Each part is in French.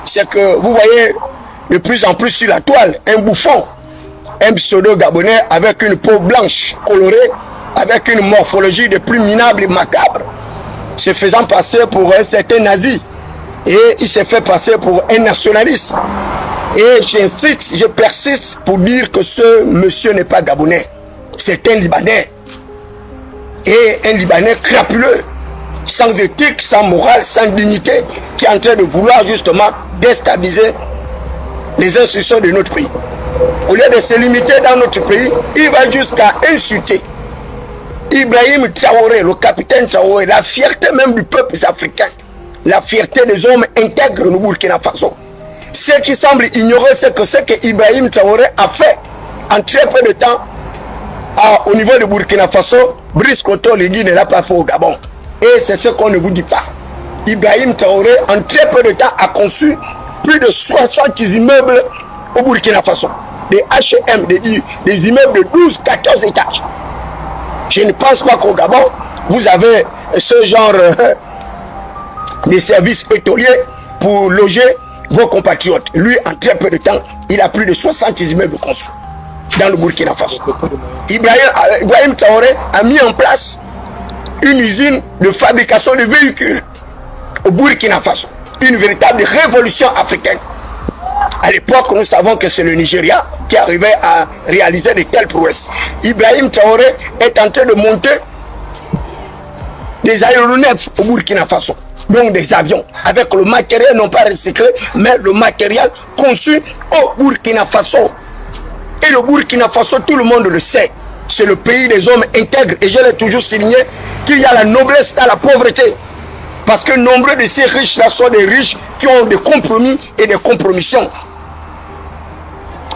c'est que vous voyez de plus en plus sur la toile un bouffon, un pseudo-gabonais avec une peau blanche colorée, avec une morphologie de plus minable et macabre, se faisant passer pour un certain nazi. Et il s'est fait passer pour un nationaliste. Et j'insiste, je persiste pour dire que ce monsieur n'est pas gabonais. C'est un Libanais. Et un Libanais crapuleux, sans éthique, sans morale, sans dignité, qui est en train de vouloir justement déstabiliser les institutions de notre pays. Au lieu de se limiter dans notre pays, il va jusqu'à insulter Ibrahim Traoré, le capitaine Traoré, la fierté même du peuple africain, la fierté des hommes intègres au Burkina Faso. Ce qui semble ignorer, c'est que ce que Ibrahim Traoré a fait en très peu de temps au niveau du Burkina Faso, Brice Oligui ne l'a pas fait au Gabon. Et c'est ce qu'on ne vous dit pas. Ibrahim Traoré, en très peu de temps, a conçu plus de 60 immeubles au Burkina Faso. Des H&M, des immeubles de 12, 14 étages. Je ne pense pas qu'au Gabon, vous avez ce genre de services hôteliers pour loger vos compatriotes. Lui, en très peu de temps, il a plus de 60 immeubles conçus dans le Burkina Faso. Ibrahim Traoré a mis en place une usine de fabrication de véhicules au Burkina Faso. Une véritable révolution africaine. À l'époque, nous savons que c'est le Nigeria qui arrivait à réaliser de telles prouesses. Ibrahim Traoré est en train de monter des aéronefs au Burkina Faso. Donc des avions, avec le matériel non pas recyclé, mais le matériel conçu au Burkina Faso. Et le Burkina Faso, tout le monde le sait, c'est le pays des hommes intègres. Et je l'ai toujours souligné qu'il y a la noblesse dans la pauvreté. Parce que nombreux de ces riches-là sont des riches qui ont des compromis et des compromissions.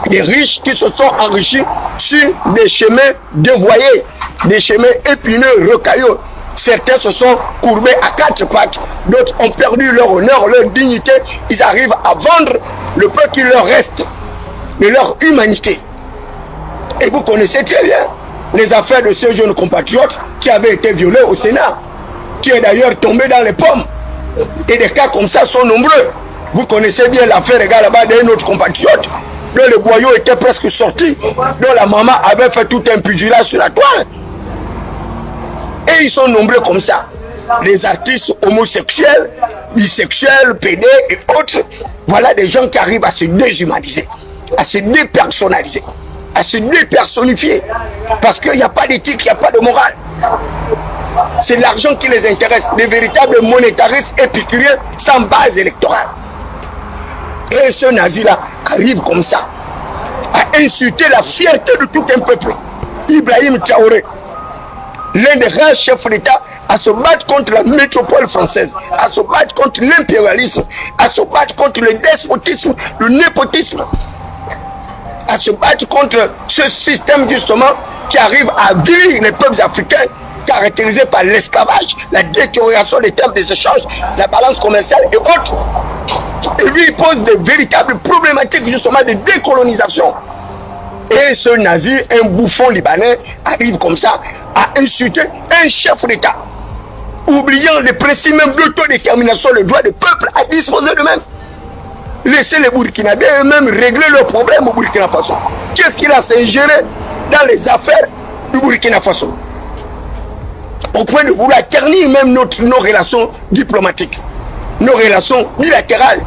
Des riches qui se sont enrichis sur des chemins dévoyés, des chemins épineux, rocailleux. Certains se sont courbés à quatre pattes, d'autres ont perdu leur honneur, leur dignité. Ils arrivent à vendre le peu qui leur reste de leur humanité. Et vous connaissez très bien les affaires de ce jeune compatriote qui avait été violé au Sénat, qui est d'ailleurs tombé dans les pommes. Et des cas comme ça sont nombreux. Vous connaissez bien l'affaire là-bas d'un autre compatriote, dont le boyau était presque sorti, dont la maman avait fait tout un pugilat sur la toile. Et ils sont nombreux comme ça. Les artistes homosexuels, bisexuels, pédés et autres. Voilà des gens qui arrivent à se déshumaniser, à se dépersonnaliser, à se dépersonnifier. Parce qu'il n'y a pas d'éthique, il n'y a pas de morale. C'est l'argent qui les intéresse. Les véritables monétaristes épicuriens sans base électorale. Et ce nazi-là arrive comme ça à insulter la fierté de tout un peuple. Ibrahim Traoré, l'un des rares chefs d'État à se battre contre la métropole française, à se battre contre l'impérialisme, à se battre contre le despotisme, le népotisme, à se battre contre ce système justement qui arrive à avilir les peuples africains, caractérisés par l'esclavage, la détérioration des termes des échanges, la balance commerciale et autres. Et lui, il pose de véritables problématiques justement de décolonisation. Et ce nazi, un bouffon libanais, arrive comme ça à insulter un chef d'État, oubliant les principes même d'autodétermination, le droit du peuple à disposer d'eux-mêmes. Laissez les Burkinabés eux-mêmes régler leurs problèmes au Burkina Faso. Qu'est-ce qu'il a s'ingéré dans les affaires du Burkina Faso? Au point de vouloir ternir même nos relations diplomatiques, nos relations bilatérales,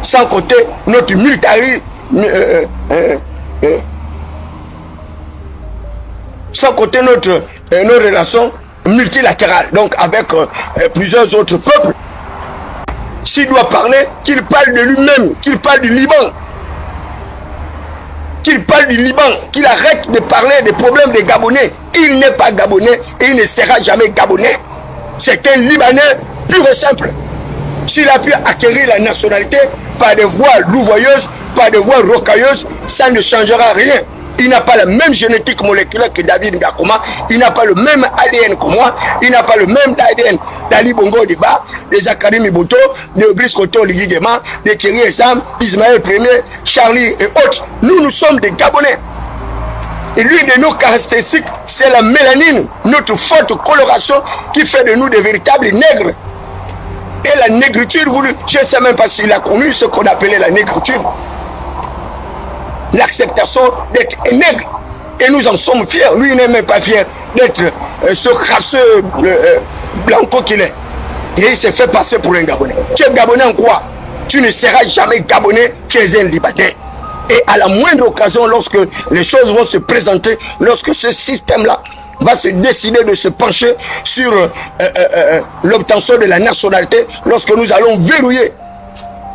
sans compter notre militarisme, sans compter nos relations multilatérales, donc avec plusieurs autres peuples. S'il doit parler, qu'il parle de lui-même, qu'il parle du Liban. Qu'il parle du Liban, qu'il arrête de parler des problèmes des Gabonais. Il n'est pas Gabonais et il ne sera jamais Gabonais. C'est un Libanais pur et simple. S'il a pu acquérir la nationalité par des voies louvoyeuses, par des voies rocailleuses, ça ne changera rien. Il n'a pas la même génétique moléculaire que David Ngakoma, il n'a pas le même ADN que moi, il n'a pas le même ADN d'Ali Bongo Diba, de Zakari Miboto, de Brice Oligui Nguema, de Thierry Essam, Ismaël Premier, Charlie et autres. Nous sommes des Gabonais. Et l'une de nos caractéristiques, c'est la mélanine, notre forte coloration qui fait de nous des véritables nègres. Et la négritude, je ne sais même pas s'il a connu ce qu'on appelait la négritude. L'acceptation d'être nègre. Et nous en sommes fiers. Lui, il n'est même pas fier d'être ce crasseux blanco qu'il est. Et il s'est fait passer pour un Gabonais. Tu es Gabonais en quoi? Tu ne seras jamais Gabonais, tu es un Libanais. Et à la moindre occasion, lorsque les choses vont se présenter, lorsque ce système-là va se décider de se pencher sur l'obtention de la nationalité, lorsque nous allons verrouiller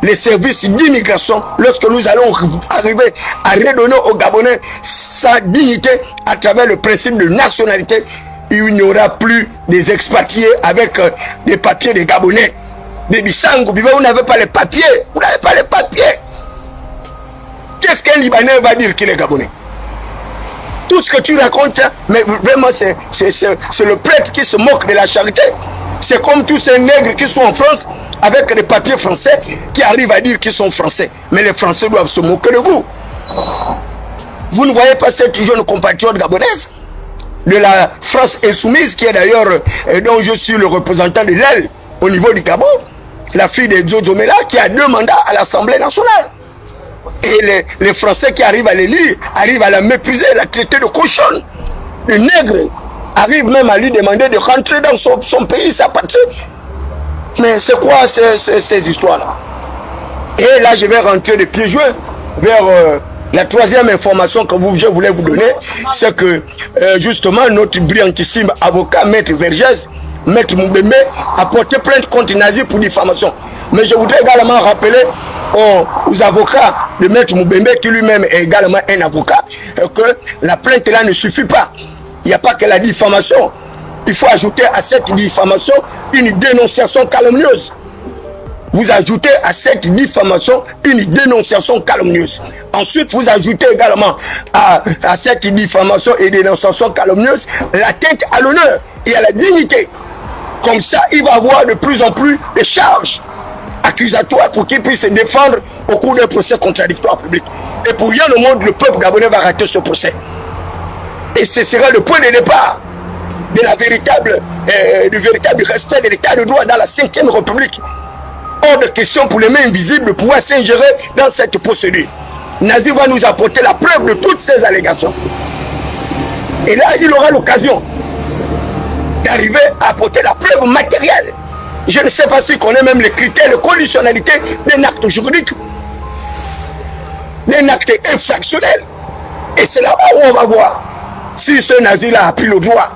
les services d'immigration, lorsque nous allons arriver à redonner aux Gabonais sa dignité à travers le principe de nationalité, il n'y aura plus des expatriés avec des papiers des Gabonais. Des Bissangou, vous n'avez pas les papiers. Vous n'avez pas les papiers. Qu'est-ce qu'un Libanais va dire qu'il est Gabonais? Tout ce que tu racontes, mais vraiment c'est le prêtre qui se moque de la charité. C'est comme tous ces nègres qui sont en France avec des papiers français qui arrivent à dire qu'ils sont français. Mais les Français doivent se moquer de vous. Vous ne voyez pas cette jeune compatriote gabonaise de la France insoumise, qui est d'ailleurs, dont je suis le représentant de l'aile au niveau du Gabon, la fille de Zozomela, qui a 2 mandats à l'Assemblée nationale. Et les Français qui arrivent à les lire, arrivent à la mépriser, la traiter de cochonne, de nègre, arrivent même à lui demander de rentrer dans son pays, sa patrie. Mais c'est quoi ces histoires-là? Et là, je vais rentrer de pieds joints vers la 3e information que je voulais vous donner. C'est que, justement, notre brillantissime avocat, Maître Vergès, Maître Moubembe, a porté plainte contre Nazi pour diffamation. Mais je voudrais également rappeler aux avocats de Maître Moubembe, qui lui-même est également un avocat, que la plainte là ne suffit pas. Il n'y a pas que la diffamation. Il faut ajouter à cette diffamation une dénonciation calomnieuse. Vous ajoutez à cette diffamation une dénonciation calomnieuse. Ensuite, vous ajoutez également à cette diffamation et dénonciation calomnieuse l'atteinte à l'honneur et à la dignité. Comme ça, il va avoir de plus en plus de charges accusatoires pour qu'il puisse se défendre au cours d'un procès contradictoire public. Et pour rien au monde, le peuple gabonais va rater ce procès. Et ce sera le point de départ de du véritable respect de l'état de droit dans la 5e République. Hors de question pour les mains invisibles de pouvoir s'ingérer dans cette procédure. Nazi va nous apporter la preuve de toutes ces allégations. Et là, il aura l'occasion d'arriver à apporter la preuve matérielle. Je ne sais pas si connaît même les critères de conditionnalité d'un acte juridique, d'un acte infractionnel. Et c'est là où on va voir si ce Nazi-là a pris le droit.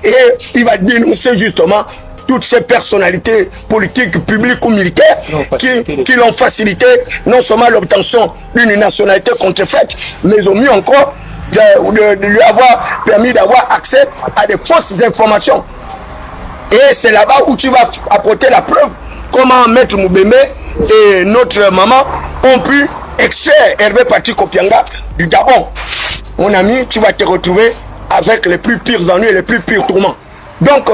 Et il va dénoncer justement toutes ces personnalités politiques, publiques ou militaires qui l'ont facilité non seulement l'obtention d'une nationalité contrefaite, mais au mieux encore de lui avoir permis d'avoir accès à des fausses informations. Et c'est là-bas où tu vas apporter la preuve comment Maître Moubembe et notre maman ont pu extraire Hervé Patrick Opianga du Gabon. Mon ami, tu vas te retrouver avec les plus pires ennuis et les plus pires tourments. Donc,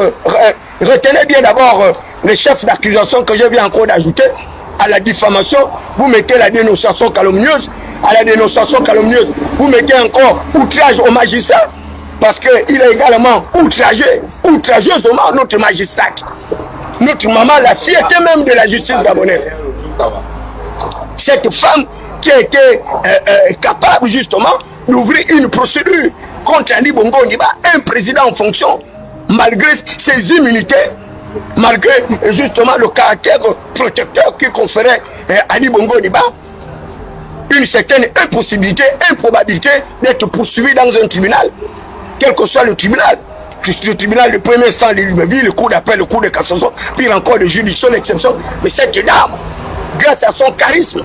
retenez bien d'abord les chefs d'accusation que je viens encore d'ajouter. À la diffamation, vous mettez la dénonciation calomnieuse. À la dénonciation calomnieuse, vous mettez encore outrage au magistrat. Parce qu'il a également outrageusement notre magistrat. Notre maman, la fierté même de la justice gabonaise. Cette femme qui a été capable justement d'ouvrir une procédure contre Ali Bongo Ondimba, un président en fonction, malgré ses immunités, malgré justement le caractère protecteur qui conférait Ali Bongo Ondimba, une certaine impossibilité, improbabilité d'être poursuivi dans un tribunal, quel que soit le tribunal de premier sang, le cours d'appel, le cours de cassation, puis encore de juridiction d'exception. Mais cette dame, grâce à son charisme,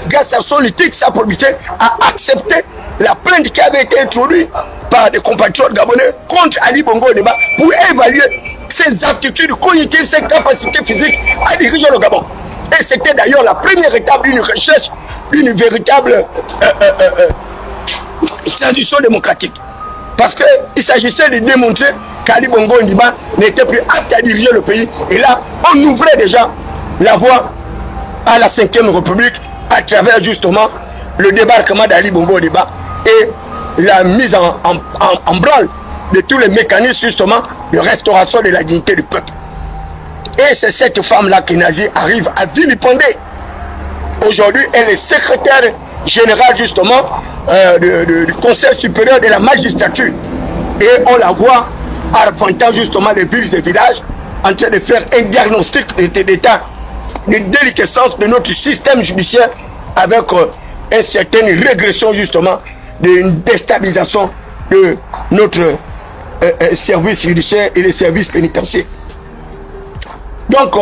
grâce à son éthique, sa probité, a accepté la plainte qui avait été introduite par des compatriotes gabonais contre Ali Bongo Ondimba pour évaluer ses aptitudes cognitives, ses capacités physiques à diriger le Gabon. Et c'était d'ailleurs la première étape d'une recherche, d'une véritable transition démocratique. Parce qu'il s'agissait de démontrer qu'Ali Bongo Ondimba n'était plus apte à diriger le pays. Et là, on ouvrait déjà la voie à la 5e République à travers justement le débarquement d'Ali Bongo Ondimba et la mise en branle de tous les mécanismes justement de restauration de la dignité du peuple. Et c'est cette femme-là que Nazi arrive à vilipender. Aujourd'hui, elle est secrétaire générale justement du Conseil supérieur de la magistrature. Et on la voit arpentant justement les villes et villages en train de faire un diagnostic d'état de déliquescence de notre système judiciaire avec une certaine régression justement d'une déstabilisation de notre service judiciaire et les services pénitentiaires. Donc,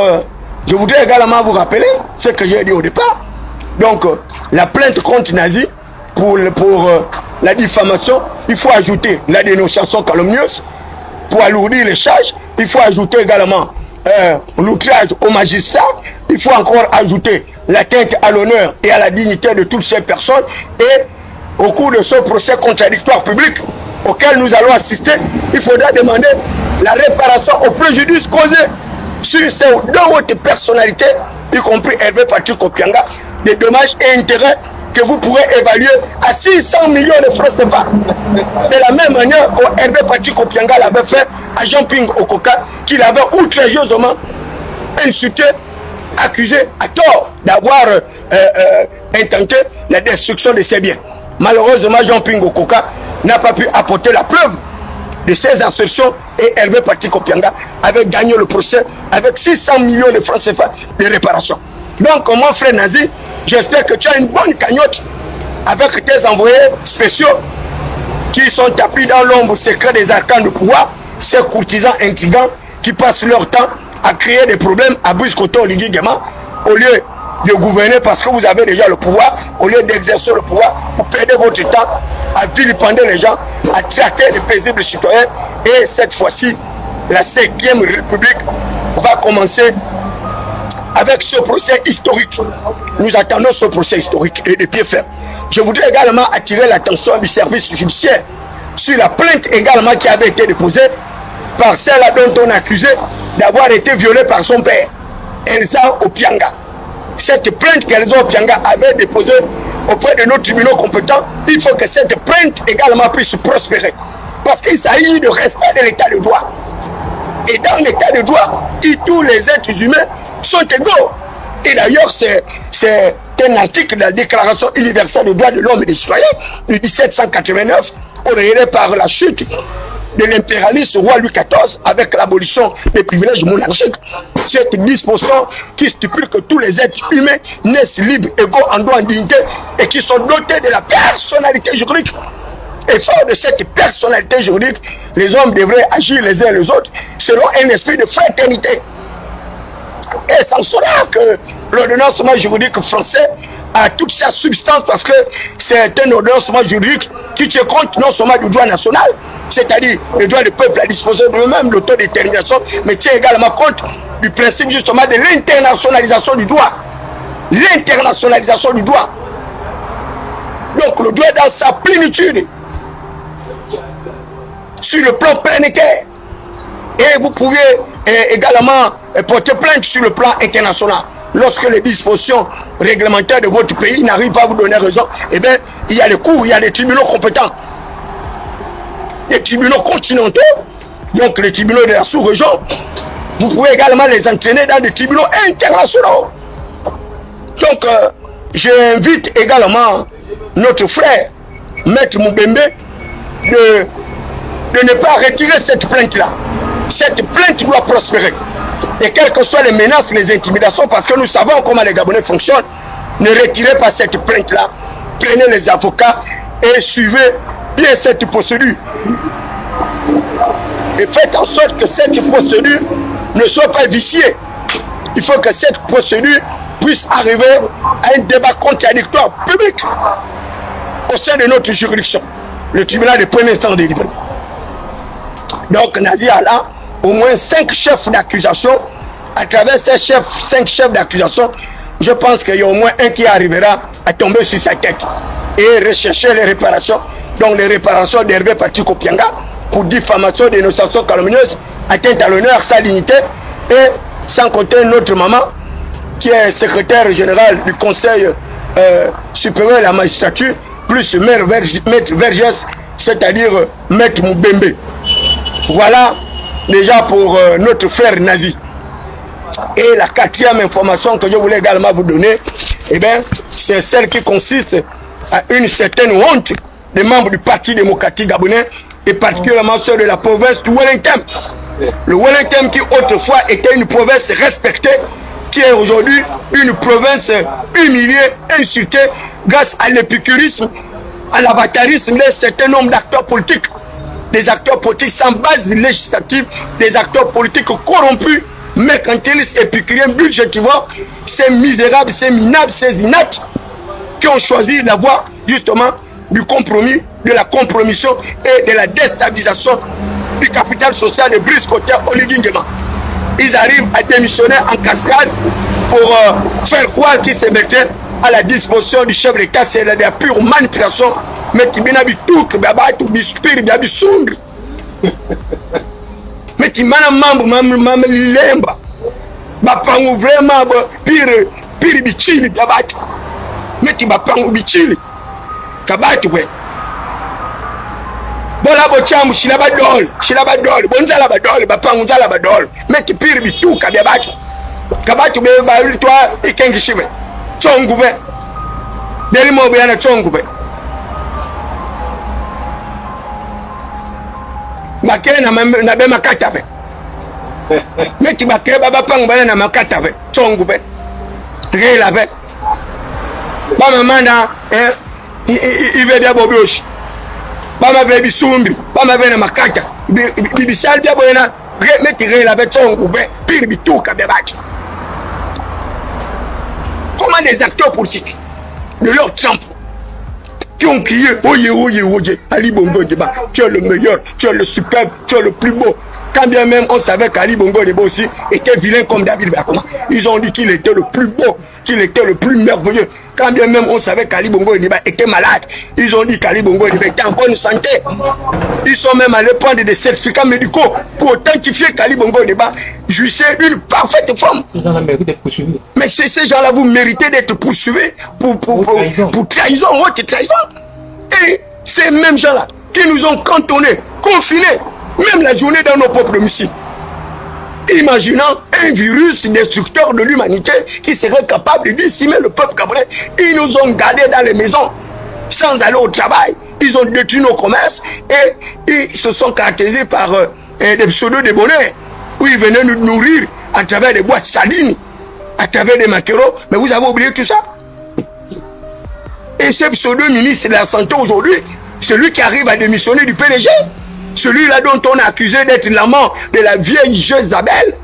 je voudrais également vous rappeler ce que j'ai dit au départ. Donc, la plainte contre Nazi pour la diffamation, il faut ajouter la dénonciation calomnieuse. Pour alourdir les charges, il faut ajouter également l'outrage au magistrat. Il faut encore ajouter l'atteinte à l'honneur et à la dignité de toutes ces personnes. Et au cours de ce procès contradictoire public auquel nous allons assister, il faudra demander la réparation au préjudice causé sur ces deux autres personnalités, y compris Hervé Patrick Opianga, des dommages et intérêts que vous pourrez évaluer à 600 millions de francs CFA. De la même manière que Hervé Patrick Opianga l'avait fait à Jean-Ping Okoka, qu'il avait outrageusement insulté, accusé à tort d'avoir intenté la destruction de ses biens. Malheureusement, Jean-Ping Okoka n'a pas pu apporter la preuve de ses assertions et Hervé Patrick Opianga avait gagné le procès avec 600 millions de francs CFA de réparation. Donc, mon frère Nazi, j'espère que tu as une bonne cagnotte avec tes envoyés spéciaux qui sont tapis dans l'ombre secret des arcanes du pouvoir, ces courtisans intrigants qui passent leur temps à créer des problèmes à Brice-Coteau Oligui Nguema au lieu de gouverner parce que vous avez déjà le pouvoir, au lieu d'exercer le pouvoir, vous perdez votre temps à vilipender les gens, à traiter les paisibles citoyens. Et cette fois-ci, la 5e République va commencer avec ce procès historique. Nous attendons ce procès historique de pied ferme. Je voudrais également attirer l'attention du service judiciaire sur la plainte également qui avait été déposée par celle dont on accusait d'avoir été violée par son père, Elsa Opianga. Cette plainte qu'Elsa Opianga avait déposée auprès de nos tribunaux compétents, il faut que cette plainte également puisse prospérer. Parce qu'il s'agit de respect de l'état de droit. Et dans l'état de droit, tous les êtres humains sont égaux. Et d'ailleurs, c'est un article de la Déclaration universelle des droits de l'homme et des citoyens de 1789, oréré par la chute de l'impérialisme roi Louis XIV avec l'abolition des privilèges monarchiques. Cette disposition qui stipule que tous les êtres humains naissent libres, égaux en droit, en dignité et qui sont dotés de la personnalité juridique. Et fort de cette personnalité juridique, les hommes devraient agir les uns les autres selon un esprit de fraternité. Et c'est en cela que l'ordonnancement juridique français a toute sa substance parce que c'est un ordonnancement juridique qui tient compte non seulement du droit national, c'est-à-dire le droit du peuple à disposer de eux-mêmes, l'autodétermination, mais tient également compte du principe justement de l'internationalisation du droit. L'internationalisation du droit. Donc le droit dans sa plénitude, sur le plan planétaire. Et vous pouvez également porter plainte sur le plan international. Lorsque les dispositions réglementaires de votre pays n'arrivent pas à vous donner raison, eh bien, il y a les cours, il y a des tribunaux compétents. Les tribunaux continentaux, donc les tribunaux de la sous-région, vous pouvez également les entraîner dans des tribunaux internationaux. Donc, j'invite également notre frère, Maître Moubembe, de ne pas retirer cette plainte-là. Cette plainte doit prospérer. Et quelles que soient les menaces, les intimidations, parce que nous savons comment les Gabonais fonctionnent, ne retirez pas cette plainte-là. Prenez les avocats et suivez bien cette procédure. Et faites en sorte que cette procédure ne soit pas viciée. Il faut que cette procédure puisse arriver à un débat contradictoire public au sein de notre juridiction, le tribunal de premier instance de Libreville. Donc, Nazi a là au moins 5 chefs d'accusation. À travers ces 5 chefs d'accusation, je pense qu'il y a au moins un qui arrivera à tomber sur sa tête et rechercher les réparations. Donc, les réparations d'Hervé Patrick Opianga pour diffamation, dénonciation calomnieuse, atteinte à l'honneur, sa dignité, et sans compter notre maman qui est secrétaire général du Conseil supérieur de la magistrature, plus Maître Vergès, c'est-à-dire Maître Moubembe. Voilà déjà pour notre frère Nazi. Et la quatrième information que je voulais également vous donner, eh bien, c'est celle qui consiste à une certaine honte des membres du Parti démocratique gabonais, et particulièrement ceux de la province du Wellington. Le Wellington qui autrefois était une province respectée, qui est aujourd'hui une province humiliée, insultée, grâce à l'épicurisme, à l'avatarisme d'un certain nombre d'acteurs politiques. Des acteurs politiques sans base législative, des acteurs politiques corrompus, mercantilistes, épicuriens, budgétivores, ces misérables, ces minables, ces inaptes, qui ont choisi la voie justement du compromis, de la compromission et de la déstabilisation du capital social de Brice Koté Oligui Nguema. Ils arrivent à démissionner en cascade pour faire croire qu'ils se mettaient à la disposition du chef de l'État. C'est de la pure manipulation. Mais qui bien tout que baba tout bispir bien bisundre. Mais qui mana membre mam lemba. Ba pangu vraiment pire bichili baba. Mais qui ba pangu bichili. Kabati we. Bola bochamu shilaba dol. Bonzala ba dol, ba pangu zala ba dol. Mais qui pire bitu kabati. Kabati be ba toi ikengi shibe. Tsongu be. Deli mo be na tsongu be. Bakere na be makata be. Meti bakere baba pangu bana na makata be. Tsongu be. Rela be. Ba mama na ibe dia bobioshi. Ba ma be bisumbi, ba ma be na makata. Bibisal dia boyena meti rela be tsongu be. Pire bituka be baki. Comment les acteurs politiques de leur Trump qui ont crié oye, oye, oye, Ali Bongo Nguema, tu es le meilleur, tu es le superbe, tu es le plus beau. Quand bien même on savait qu'Ali Bongo Nguema aussi était vilain comme David Bakoma. Ils ont dit qu'il était le plus beau, qu'il était le plus merveilleux. Quand bien même on savait qu'Ali Bongo Nguema était malade, ils ont dit qu'Ali Bongo Nguema était en bonne santé. Ils sont même allés prendre des certificats médicaux pour authentifier qu'Ali Bongo Nguema jouissait d'une parfaite forme. Ces gens-là méritent d'être poursuivis. Mais ces gens-là, vous méritez d'être poursuivis pour trahison, haute trahison. Et ces mêmes gens-là qui nous ont cantonnés, confinés, même la journée dans nos propres domiciles. Imaginant un virus destructeur de l'humanité qui serait capable de décimer le peuple gabonais. Ils nous ont gardés dans les maisons sans aller au travail. Ils ont détruit nos commerces et ils se sont caractérisés par des pseudos de bonheur où ils venaient nous nourrir à travers des boîtes salines, à travers des maquereaux. Mais vous avez oublié tout ça. Et ce pseudo-ministre de la Santé aujourd'hui, celui qui arrive à démissionner du PDG, celui-là dont on a accusé d'être l'amant de la vieille Jezabel,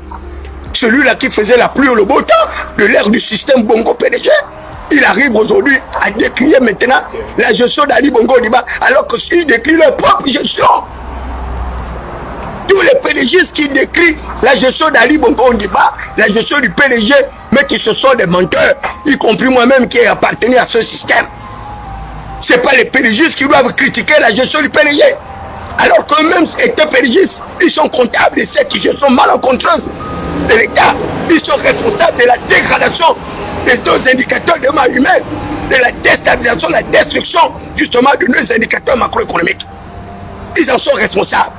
celui-là qui faisait la pluie au beau temps de l'ère du système Bongo PDG, il arrive aujourd'hui à décrier maintenant la gestion d'Ali Bongo Nguema alors qu'il décrit leur propre gestion. Tous les PDG qui décrivent la gestion d'Ali Bongo Nguema, la gestion du PDG, mais qui se sont des menteurs, y compris moi-même qui ai appartenu à ce système. Ce n'est pas les PDG qui doivent critiquer la gestion du PDG. Alors qu'eux-mêmes étaient PDG, ils sont comptables de cette gestion malencontreuse de l'État. Ils sont responsables de la dégradation des deux indicateurs de mal humain, de la déstabilisation, de la destruction justement de nos indicateurs macroéconomiques. Ils en sont responsables.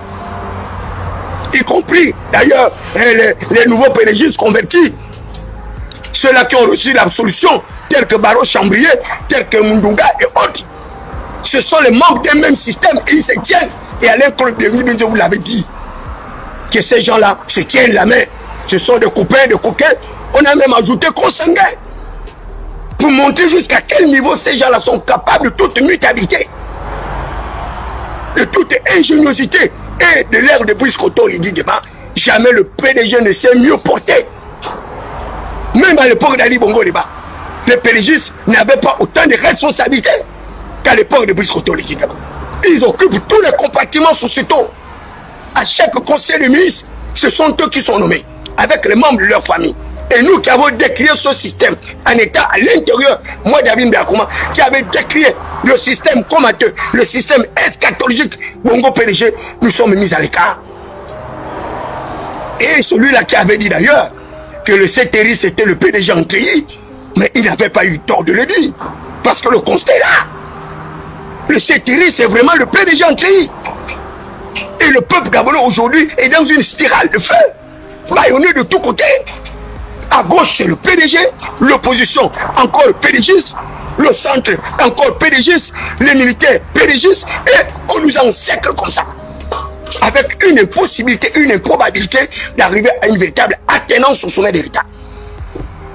Y compris d'ailleurs les nouveaux PDG convertis, ceux-là qui ont reçu l'absolution, tels que Baro Chambrier, tels que Mundunga et autres. Ce sont les membres d'un même système et ils se tiennent. Et Alain Claude je vous l'avais dit, que ces gens-là se tiennent la main. Ce sont des copains, des coquins. On a même ajouté consanguins. Pour montrer jusqu'à quel niveau ces gens-là sont capables de toute mutabilité, de toute ingéniosité. Et de l'ère de Brice Koté Oligui Nguema, jamais le PDG ne s'est mieux porté. Même à l'époque d'Ali Bongo Nguema, les PDG n'avaient pas autant de responsabilités qu'à l'époque de Brice Koté Oligui Nguema. Ils occupent tous les compartiments sociétaux. À chaque conseil de ministres, ce sont eux qui sont nommés, avec les membres de leur famille. Et nous qui avons décrié ce système en état à l'intérieur, moi David Bakoma, qui avait décrié le système comateux, le système eschatologique, Bongo PDG, nous sommes mis à l'écart. Et celui-là qui avait dit d'ailleurs que le CTRI c'était le PDG en treillis, mais il n'avait pas eu tort de le dire. Parce que le constat est là. Le CTRI c'est vraiment le PDG en treillis. Et le peuple gabonais aujourd'hui est dans une spirale de feu. Baïonné de tous côtés. À gauche, c'est le PDG, l'opposition, encore PDG, le centre, encore PDG, les militaires, PDG, et on nous encercle comme ça. Avec une impossibilité, une improbabilité d'arriver à une véritable attenance au sommet de l'État.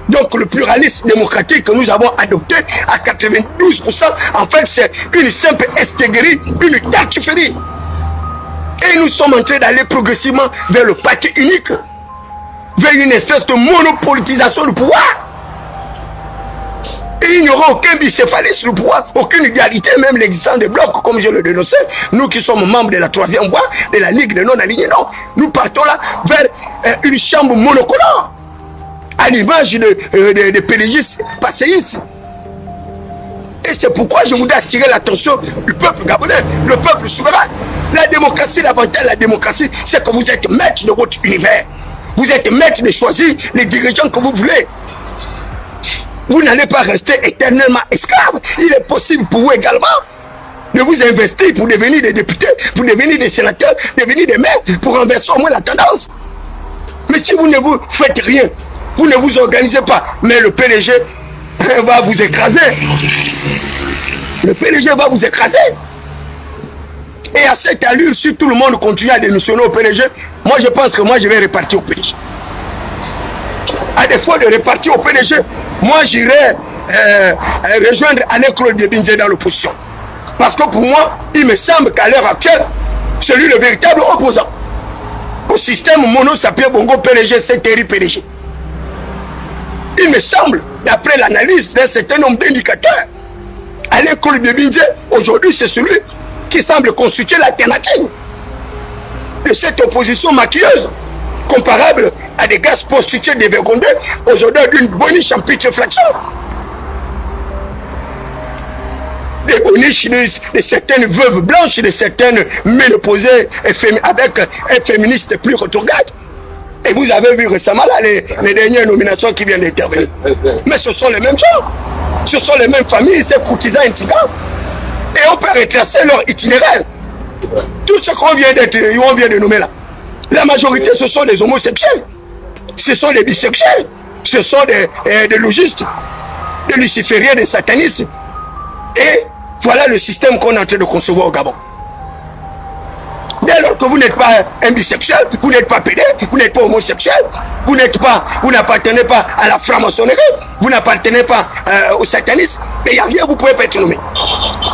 Donc le pluralisme démocratique que nous avons adopté à 92%, en fait, c'est une simple espièglerie, une tartufferie. Et nous sommes en train d'aller progressivement vers le parti unique, vers une espèce de monopolitisation du pouvoir. Et il n'y aura aucun bicéphalisme du pouvoir, aucune égalité, même l'existence des blocs, comme je le dénonçais. Nous qui sommes membres de la 3e voie, de la Ligue des non-alignés, non. Nous partons là vers une chambre monocolore, à l'image de PDG passéistes. Et c'est pourquoi je voudrais attirer l'attention du peuple gabonais, le peuple souverain. La démocratie, l'avantage de la démocratie, c'est que vous êtes maître de votre univers. Vous êtes maître de choisir les dirigeants que vous voulez. Vous n'allez pas rester éternellement esclave. Il est possible pour vous également de vous investir pour devenir des députés, pour devenir des sénateurs, devenir des maires, pour renverser au moins la tendance. Mais si vous ne vous faites rien, vous ne vous organisez pas, mais le PDG va vous écraser. Le PDG va vous écraser. Et à cette allure, si tout le monde continue à démissionner au PDG, moi je pense que moi je vais répartir au PDG. À défaut de répartir au PDG, moi j'irai rejoindre Alain-Claude Debinze dans l'opposition. Parce que pour moi, il me semble qu'à l'heure actuelle, c'est lui le véritable opposant au système mono-sapien bongo PDG, c'est PDG. Il me semble, d'après l'analyse d'un certain nombre d'indicateurs, Alain-Claude Debinze, aujourd'hui, c'est celui qui semble constituer l'alternative de cette opposition maquilleuse, comparable à des gaz prostitués dévergondés aux odeurs d'une boniche en putréfaction. Des boniches de certaines veuves blanches, de certaines ménopausées avec un féministe plus retrograde. Et vous avez vu récemment là, les dernières nominations qui viennent d'intervenir. Mais ce sont les mêmes gens. Ce sont les mêmes familles, ces courtisans intrigants. Et on peut retracer leur itinéraire. Tout ce qu'on vient de nommer là. La majorité, ce sont des homosexuels. Ce sont des bisexuels. Ce sont des logistes, des lucifériens, des satanistes. Et voilà le système qu'on est en train de concevoir au Gabon. Dès lors que vous n'êtes pas un bisexuel, vous n'êtes pas pédé, vous n'êtes pas homosexuel, vous n'appartenez pas à la franc-maçonnerie, vous n'appartenez pas au satanisme, mais il n'y a rien, vous ne pouvez pas être nommé.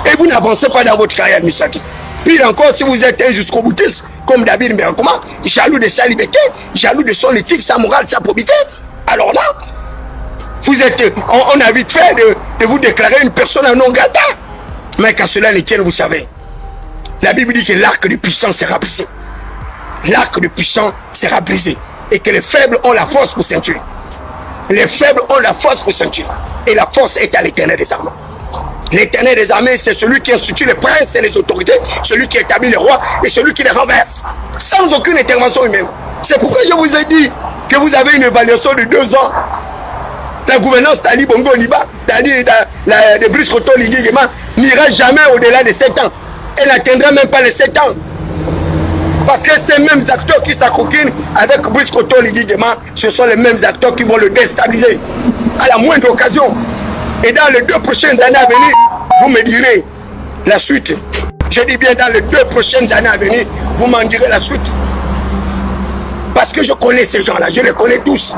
Et vous n'avancez pas dans votre carrière administrative. Puis encore, si vous êtes un jusqu'au boutiste, comme David Mberakoma, jaloux de sa liberté, jaloux de son éthique, sa morale, sa probité, alors là, vous êtes, on a vite fait de vous déclarer une personne non grata. Mais qu'à cela ne tienne, vous savez, la Bible dit que l'arc de puissance sera brisé. L'arc de puissance sera brisé. Et que les faibles ont la force pour ceinturer. Les faibles ont la force pour ceinturer. Et la force est à l'Éternel des armées. L'Éternel des armées, c'est celui qui institue les princes et les autorités, celui qui établit les rois et celui qui les renverse. Sans aucune intervention humaine. C'est pourquoi je vous ai dit que vous avez une évaluation de 2 ans. La gouvernance d'Ali Bongo Niba, de Brice Koto Ligigema, n'ira jamais au-delà de 7 ans. Elle n'atteindra même pas les 7 ans. Parce que ces mêmes acteurs qui s'acoquinent avec Brice Koto Ligigema, ce sont les mêmes acteurs qui vont le déstabiliser à la moindre occasion. Et dans les 2 prochaines années à venir, vous me direz la suite. Je dis bien dans les 2 prochaines années à venir, vous m'en direz la suite. Parce que je connais ces gens-là, je les connais tous.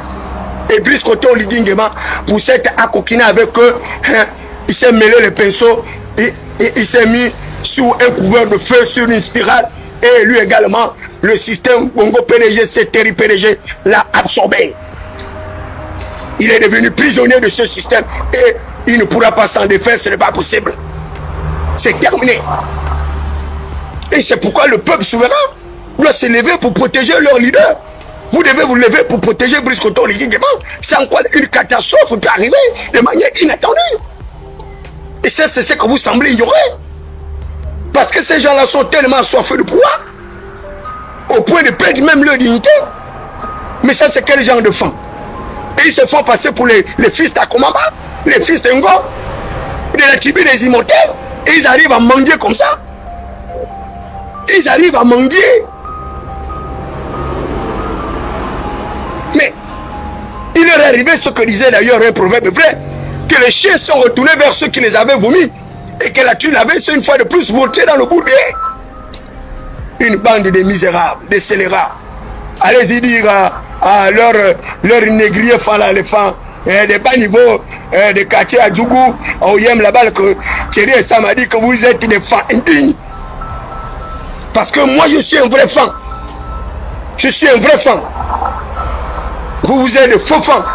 Et Brice Koto Ligingema, pour s'être accoquiné avec eux, hein, il s'est mêlé les pinceaux et il s'est mis sous un couvert de feu, sur une spirale. Et lui également, le système Bongo PDG, CTRI PDG, l'a absorbé. Il est devenu prisonnier de ce système et il ne pourra pas s'en défaire, ce n'est pas possible. C'est terminé. Et c'est pourquoi le peuple souverain doit se lever pour protéger leur leader. Vous devez vous lever pour protéger Brice Koto Ligingema, sans quoi une catastrophe peut arriver de manière inattendue. Et ça, c'est ce que vous semblez ignorer. Parce que ces gens-là sont tellement assoiffés de pouvoir, au point de perdre même leur dignité. Mais ça, c'est quel genre de femmes? Et ils se font passer pour les fils d'Akomamba, les fils de Ngo, de la tribu des immortels. Et ils arrivent à mendier comme ça. Ils arrivent à mendier. Mais Il leur est arrivé ce que disait d'ailleurs un proverbe vrai, que les chiens sont retournés vers ceux qui les avaient vomis, et que la tue l'avait une fois de plus monté dans le bourbier. Une bande de misérables, de scélérats. Allez-y dire à leur négrier fan là, les fans, des bas niveaux, des quartiers à Djougou, au Yem là-bas, que Thierry et Sam a dit que vous êtes des fans indignes. Parce que moi, je suis un vrai fan. Je suis un vrai fan. Vous êtes des faux fans.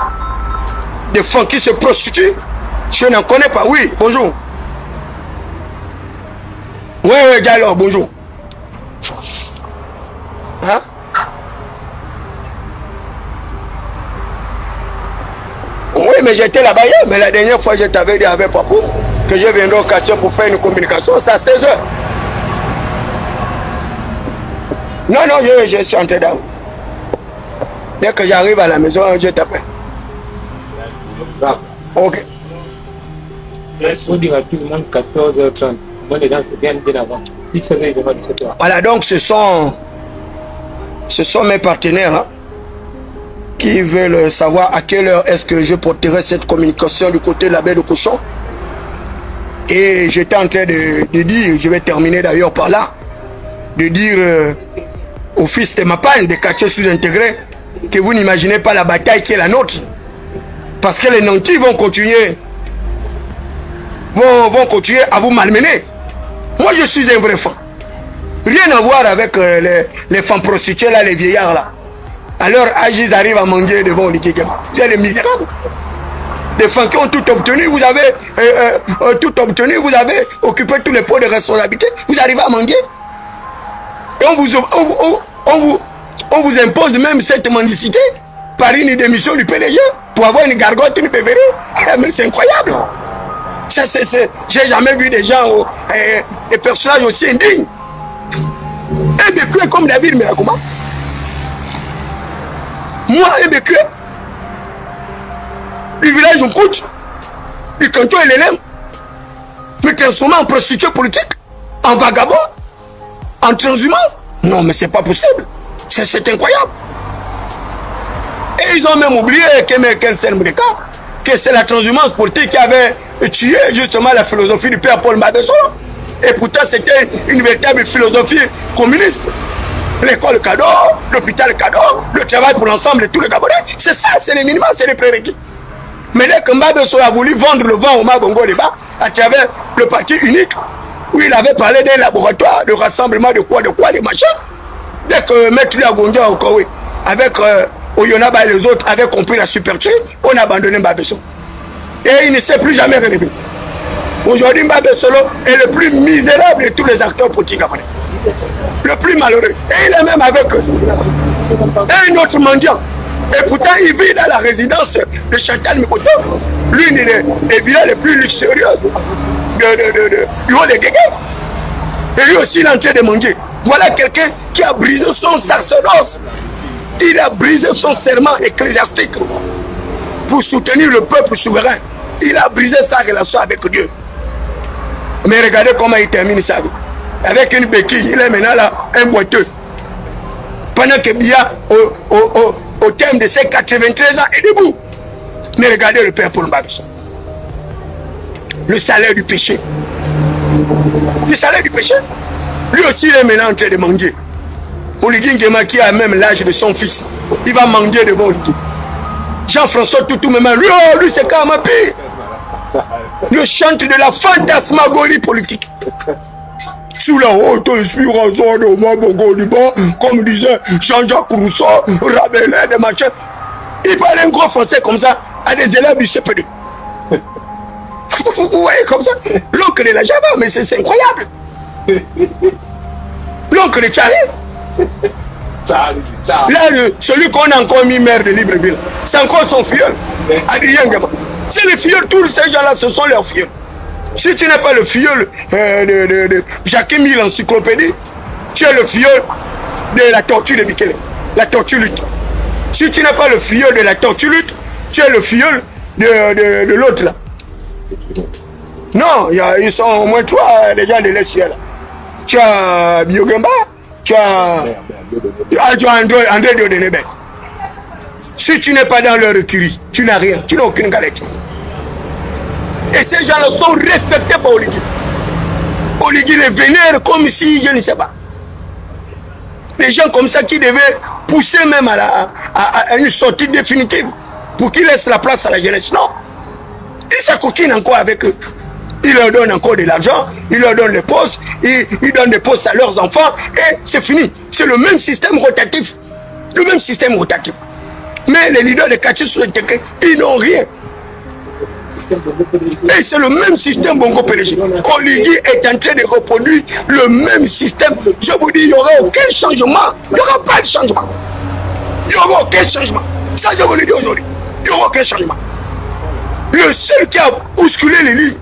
Des fans qui se prostituent. Je n'en connais pas. Oui, bonjour. Oui, Diallo, bonjour. Hein? Oui, mais j'étais là-bas hier. Mais la dernière fois, je t'avais dit avec Papou que je viendrai au quartier pour faire une communication. C'est à 16h. Non, je suis entré là. Dès que j'arrive à la maison, je t'appelle. Ok. On dira tout le monde 14h30. Moi, les gens, c'est bien avant. 17h, voilà, donc ce sont mes partenaires hein, qui veulent savoir à quelle heure est-ce que je porterai cette communication du côté de la baie de Cochon. Et j'étais en train de dire, je vais terminer d'ailleurs par là, de dire au fils de ma panne, des quartiers sous-intégrés, que vous n'imaginez pas la bataille qui est la nôtre. Parce que les nantis vont continuer à vous malmener. Moi, je suis un vrai fan. Rien à voir avec les femmes prostituées, là, les vieillards, là. À leur âge, ils arrivent à manger devant les Kigema. Vous êtes des misérables. Des femmes qui ont tout obtenu, vous avez tout obtenu, vous avez occupé tous les postes de responsabilité, vous arrivez à manger. Et on vous impose même cette mendicité par une démission du PDG pour avoir une gargote, une PVR. Mais c'est incroyable. J'ai jamais vu des gens, des personnages aussi indignes. Un bécué comme David Miracouma. Moi, un bécué du village de Kout, du canton et l'élève, me transformer en prostituée politique, en vagabond, en transhumant. Non, mais c'est pas possible. C'est incroyable. Et ils ont même oublié que c'est la transhumance politique qui avait tué justement la philosophie du père Paul Mabesolo. Et pourtant, c'était une véritable philosophie communiste. L'école cadeau, l'hôpital cadeau, le travail pour l'ensemble de tous les Gabonais. C'est ça, c'est les minimums, c'est les prérequis. Mais dès que Mabesolo a voulu vendre le vent au Mabongo débat à travers le parti unique, où il avait parlé d'un laboratoire de rassemblement de quoi, des machins, dès que Maître Lagondia au Kowe, avec Oyonaba et les autres avaient compris la supercherie, on a abandonné Mabesolo. Et il ne s'est plus jamais relevé. Aujourd'hui, Mabesolo est le plus misérable de tous les acteurs politiques gabonais. Le plus malheureux. Et il est même avec un autre mendiant. Et pourtant, il vit dans la résidence de Chantal Mikoto, l'une des villas les plus luxurieuses du haut des Guégués. Et lui aussi, il est en train de manger. Voilà quelqu'un qui a brisé son sacerdoce. Il a brisé son serment ecclésiastique pour soutenir le peuple souverain. Il a brisé sa relation avec Dieu. Mais regardez comment il termine sa vie. Avec une béquille, il est maintenant là, un boiteux. Pendant que Bia, au terme de ses 93 ans, est debout. Mais regardez le père Paul Mabesolo. Le salaire du péché. Le salaire du péché. Lui aussi, il est maintenant en train de manger. Oligui Nguema qui a même l'âge de son fils. Il va manger devant Oligui. Jean-François Toutou, même lui c'est Kamapi. Le chante de la fantasmagorie politique. Sous la haute inspiration de Mabongo Diba, comme disait Jean-Jacques Rousseau, Rabelais, des machins. Il parle un gros français comme ça à des élèves du CPD. Vous voyez comme ça? L'oncle de la Java, mais c'est incroyable. L'oncle de Charlie. Là, celui qu'on a encore mis maire de Libreville, c'est encore son filleul, Adrien Gama. C'est les filleuls, tous ces gens-là, ce sont leurs filleuls. Si tu n'es pas le filleul de Jacques Mille Encyclopédie, tu es le filleul de la tortue de Bikele, la tortue lutte. Si tu n'es pas le filleul de la tortue lutte, tu es le filleul de l'autre là. Non, ils sont au moins trois, les gens de l'Essiel. Tu as Biogemba, tu as André Diodenebe. Si tu n'es pas dans leur écurie, tu n'as rien, tu n'as aucune galette. Et ces gens-là sont respectés par Oligui. Oligui les vénère comme si, je ne sais pas. Les gens comme ça qui devaient pousser même à une sortie définitive pour qu'ils laissent la place à la jeunesse. Non. Ils s'acoquinent encore avec eux. Ils leur donnent encore de l'argent, ils leur donnent les postes, ils donnent des postes à leurs enfants et c'est fini. C'est le même système rotatif. Le même système rotatif. Mais les leaders de quartier sont intégrés, ils n'ont rien. Et c'est le même système Bongo PDG. Oligui est en train de reproduire le même système. Je vous dis, il n'y aura aucun changement. Il n'y aura pas de changement. Il n'y aura aucun changement. Ça, je vous le dis aujourd'hui. Il n'y aura aucun changement. Le seul qui a bousculé les lignes,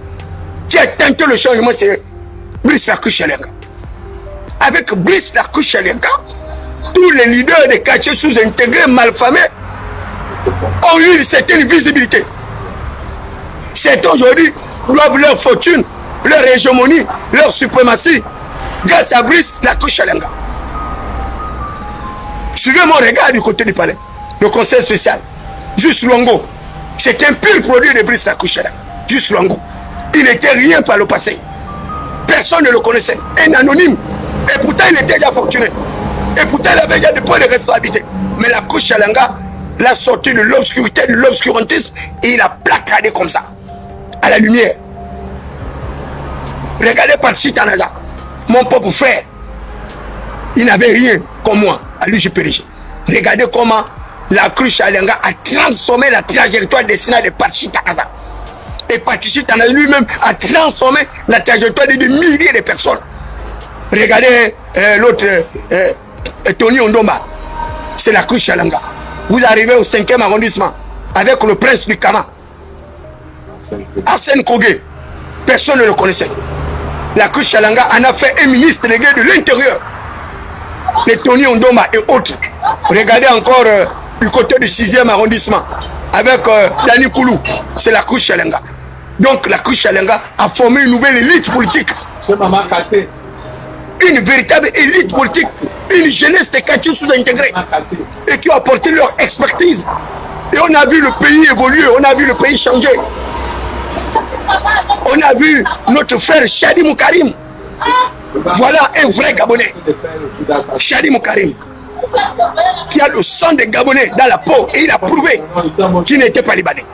qui a tenté le changement, c'est Brice Lakou-Chalenga. Avec Brice Lakou-Chalenga, tous les leaders des quartiers sous-intégrés, malfamés, ont eu une certaine visibilité. C'est aujourd'hui doivent leur fortune, leur hégémonie, leur suprématie grâce à Brice Lakou-Chalenga. Suivez mon regard du côté du palais. Le conseil spécial, Juste Luango, c'est un pur produit de Brice Lakou-Chalenga. Juste Luango. Il n'était rien par le passé. Personne ne le connaissait. Un anonyme. Et pourtant, il était déjà fortuné. Et pourtant, il avait déjà des points de responsabilité. Mais Lakou-Chalenga l'a sorti de l'obscurité, de l'obscurantisme, et il a placardé comme ça. À la lumière. Regardez par Tanaza, mon propre frère. Il n'avait rien comme moi à l'UGPDG. Regardez comment Lakou-Chalenga a transformé la trajectoire destinée de Patrice Tanaza. Et Patrice Tanaza lui-même a transformé la trajectoire de milliers de personnes. Regardez l'autre, Tony Ondomba. C'est Lakou-Chalenga. Vous arrivez au 5e arrondissement avec le prince du Kama. Arsène Kogé, personne ne le connaissait. Lakou-Chalenga en a fait un ministre délégué de l'Intérieur. Les Tony Ondomba et autres. Regardez encore du côté du 6e arrondissement avec Dani Koulou. C'est Lakou-Chalenga. Donc Lakou-Chalenga a formé une nouvelle élite politique. Une véritable élite politique. Une jeunesse de quartiers sous-intégrés. Et qui ont apporté leur expertise. Et on a vu le pays évoluer, on a vu le pays changer. On a vu notre frère Chadi Moukarim. Voilà un vrai Gabonais. Chadi Moukarim. Qui a le sang des Gabonais dans la peau. Et il a prouvé qu'il n'était pas libanais.